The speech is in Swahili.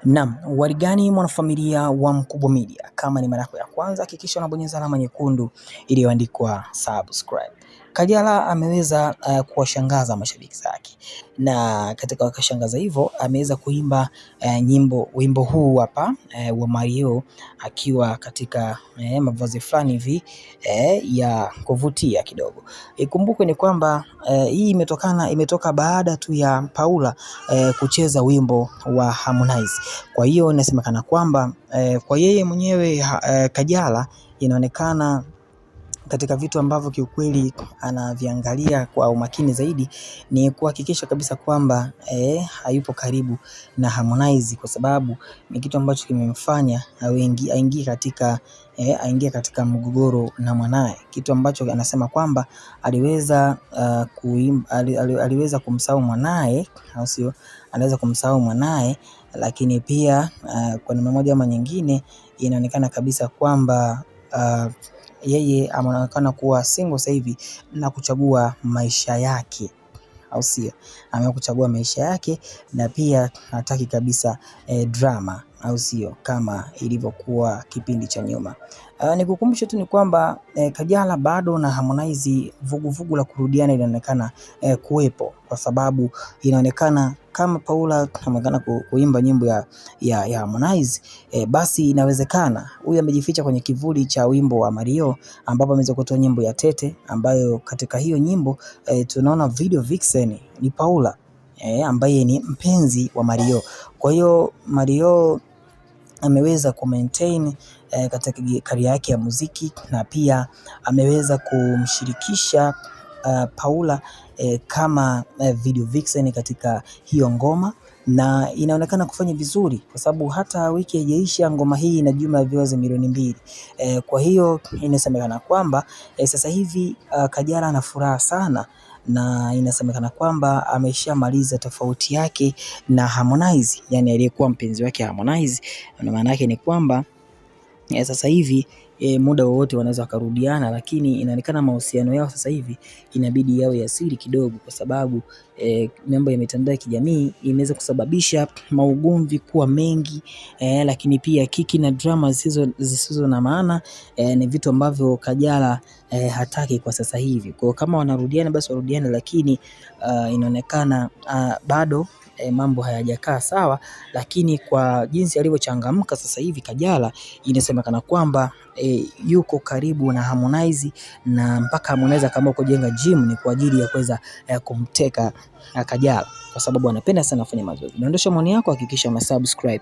Naam, warigani mwanafamilia wa Mkubwa Media. Kama ni mara yako ya kwanza, hakikisha unabonyeza alama nyekundu iliyoandikwa subscribe. Kajala ameweza kuwashangaza mashabiki zake, na katika kushangaza hivyo ameweza kuimba wimbo huu hapa wa Mario akiwa katika mavazi fulani hivi ya kuvutia kidogo. Ikumbukwe ni kwamba hii imetoka baada tu ya Paula kucheza wimbo wa Harmonize. Kwa hiyo inasemekana kwamba kwa yeye mwenyewe Kajala inaonekana katika vitu ambavyo kiukweli anaviangalia kwa umakini zaidi ni kuhakikisha kabisa kwamba hayupo karibu na Harmonize, kwa sababu ni kitu ambacho kimemfanya aingie katika mgogoro na mwanae, kitu ambacho anasema kwamba aliweza kumsahau mwanae, au sio? Anaweza kumsahau mwanae, lakini pia kwa namna moja ama nyingine inaonekana kabisa kwamba yeye anaonekana kuwa single sasa hivi na kuchagua maisha yake, au sio? Ameamua kuchagua maisha yake na pia hataki kabisa drama, au sio, kama ilivyokuwa kipindi cha nyuma. Nikukumbushe tu ni kwamba Kajala bado na Harmonize vuguvugu la kurudiana inaonekana kuwepo, kwa sababu inaonekana kama Paula anaonekana kuimba nyimbo ya Harmonize, basi inawezekana huyu amejificha kwenye kivuli cha wimbo wa Mario, ambapo ameweza kutoa nyimbo ya Tete, ambayo katika hiyo nyimbo tunaona video vixen ni Paula ambaye ni mpenzi wa Mario. Kwa hiyo Mario ameweza maintain katika career yake ya muziki, na pia ameweza kumshirikisha Paula kama video vixen katika hiyo ngoma, na inaonekana kufanya vizuri kwa sababu hata wiki haijaisha ngoma hii ina jumla ya views milioni 2. Kwa hiyo inasemekana kwamba sasa hivi Kajala ana furaha sana, na inasemekana kwamba ameshamaliza tofauti yake na Harmonize, yani aliyekuwa mpenzi wake Harmonize. Na maana yake ni kwamba sasa hivi muda wowote wanaweza wakarudiana, lakini inaonekana mahusiano yao sasa hivi inabidi yawe ya siri kidogo, kwa sababu mambo ya mitandao ya kijamii imeweza kusababisha maugomvi kuwa mengi, lakini pia kiki na drama zisizo na maana. Ni vitu ambavyo Kajala hataki kwa sasa hivi. Kwa kama wanarudiana basi warudiane, lakini inaonekana bado mambo hayajakaa sawa, lakini kwa jinsi alivyochangamka sasa hivi Kajala, inasemekana kwamba yuko karibu na Harmonize, na mpaka Harmonize kama kujenga gym ni kwa ajili ya kuweza kumteka Kajala, kwa sababu anapenda sana kufanya mazoezi. Dondosha maoni yako, hakikisha subscribe.